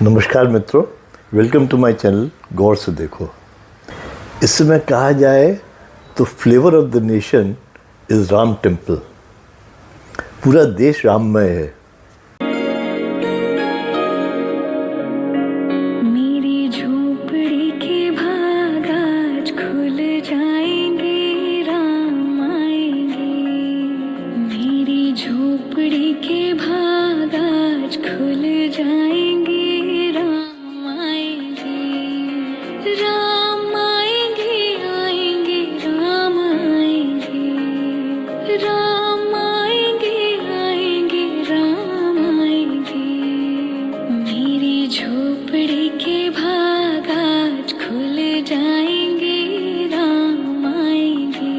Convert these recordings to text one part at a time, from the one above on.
नमस्कार मित्रों, welcome to my channel गौर से देखो। इस समय कहा जाए तो flavour of the nation is Ram temple. पूरा देश राममय है। मेरी झोपड़ी के भाग आज खुल जाएंगे, राम आएंगे। मेरी झोपड़ी के भाग आज खुल जाएंगे, राम आएंगे। राम आएंगे, आएंगे, राम आएंगे। राम आएंगे, आएंगे, राम आएंगे। मेरी झोपड़ी के भाग आज खुल जाएंगे, राम आएंगे।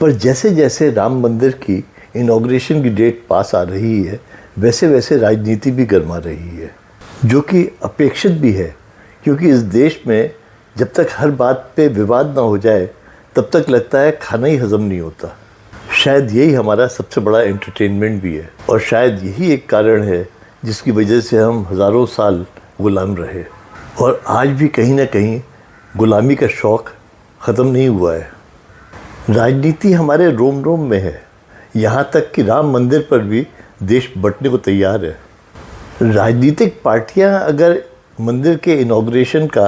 पर जैसे जैसे राम मंदिर की इनॉग्रेशन की डेट पास आ रही है, वैसे वैसे राजनीति भी गर्मा रही है, जो कि अपेक्षित भी है। क्योंकि इस देश में जब तक हर बात पे विवाद ना हो जाए, तब तक लगता है खाना ही हजम नहीं होता। शायद यही हमारा सबसे बड़ा एंटरटेनमेंट भी है, और शायद यही एक कारण है जिसकी वजह से हम हज़ारों साल गुलाम रहे, और आज भी कहीं ना कहीं गुलामी का शौक़ ख़त्म नहीं हुआ है। राजनीति हमारे रोम रोम में है, यहाँ तक कि राम मंदिर पर भी देश बंटने को तैयार है। राजनीतिक पार्टियां अगर मंदिर के इनॉग्रेशन का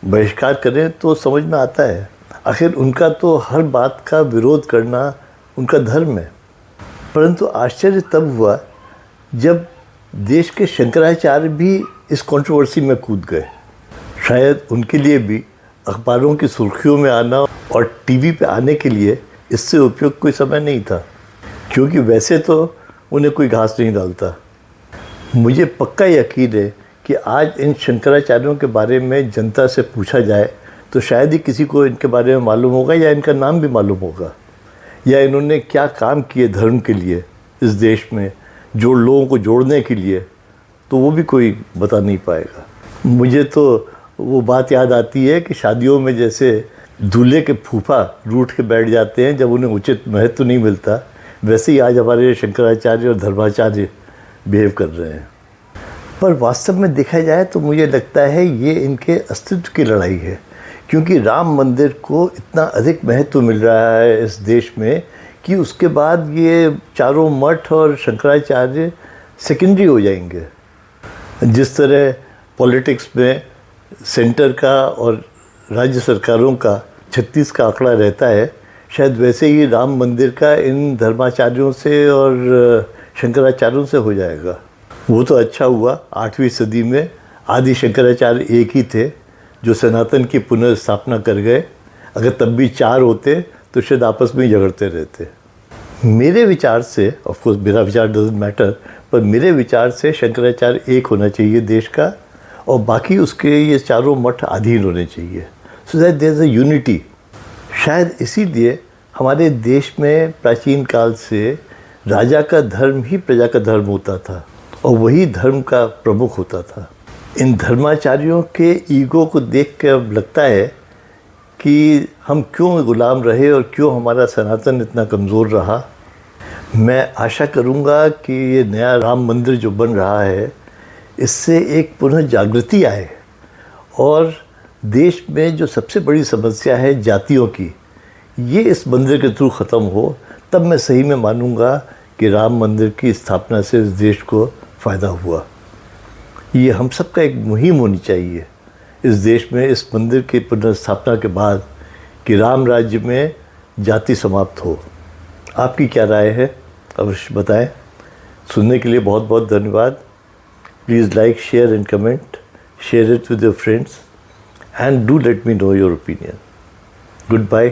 बहिष्कार करें तो समझ में आता है। आखिर उनका तो हर बात का विरोध करना उनका धर्म है। परंतु आश्चर्य तब हुआ जब देश के शंकराचार्य भी इस कंट्रोवर्सी में कूद गए। शायद उनके लिए भी अखबारों की सुर्खियों में आना और टीवी पे आने के लिए इससे उपयुक्त कोई समय नहीं था, क्योंकि वैसे तो उन्हें कोई घास नहीं डालता। मुझे पक्का यकीन है कि आज इन शंकराचार्यों के बारे में जनता से पूछा जाए तो शायद ही किसी को इनके बारे में मालूम होगा, या इनका नाम भी मालूम होगा, या इन्होंने क्या काम किए धर्म के लिए इस देश में, जो लोगों को जोड़ने के लिए, तो वो भी कोई बता नहीं पाएगा। मुझे तो वो बात याद आती है कि शादियों में जैसे दूल्हे के फूफा रूठ के बैठ जाते हैं जब उन्हें उचित महत्व नहीं मिलता, वैसे ही आज हमारे शंकराचार्य और धर्माचार्य बिहेव कर रहे हैं। पर वास्तव में देखा जाए तो मुझे लगता है ये इनके अस्तित्व की लड़ाई है, क्योंकि राम मंदिर को इतना अधिक महत्व मिल रहा है इस देश में कि उसके बाद ये चारों मठ और शंकराचार्य सेकेंडरी हो जाएंगे। जिस तरह पॉलिटिक्स में सेंटर का और राज्य सरकारों का 36 का आंकड़ा रहता है, शायद वैसे ही राम मंदिर का इन धर्माचार्यों से और शंकराचार्यों से हो जाएगा। वो तो अच्छा हुआ 8वीं सदी में आदि शंकराचार्य एक ही थे जो सनातन की पुनर्स्थापना कर गए। अगर तब भी 4 होते तो शायद आपस में ही झगड़ते रहते। मेरे विचार से, ऑफ कोर्स मेरा विचार डजंट मैटर, पर मेरे विचार से शंकराचार्य एक होना चाहिए देश का, और बाकी उसके ये चारों मठ अधीन होने चाहिए, so that there is a unity. शायद इसीलिए हमारे देश में प्राचीन काल से राजा का धर्म ही प्रजा का धर्म होता था, और वही धर्म का प्रमुख होता था। इन धर्माचार्यों के ईगो को देख के अब लगता है कि हम क्यों गुलाम रहे और क्यों हमारा सनातन इतना कमज़ोर रहा। मैं आशा करूँगा कि ये नया राम मंदिर जो बन रहा है, इससे एक पुनः जागृति आए, और देश में जो सबसे बड़ी समस्या है जातियों की, ये इस मंदिर के थ्रू ख़त्म हो। तब मैं सही में मानूंगा कि राम मंदिर की स्थापना से इस देश को फ़ायदा हुआ। ये हम सब का एक मुहिम होनी चाहिए इस देश में, इस मंदिर की पुनर्स्थापना के बाद, कि राम राज्य में जाति समाप्त हो। आपकी क्या राय है, अवश्य बताएं। सुनने के लिए बहुत बहुत धन्यवाद। Please like, share and comment, share it with your friends, and do let me know your opinion. Goodbye.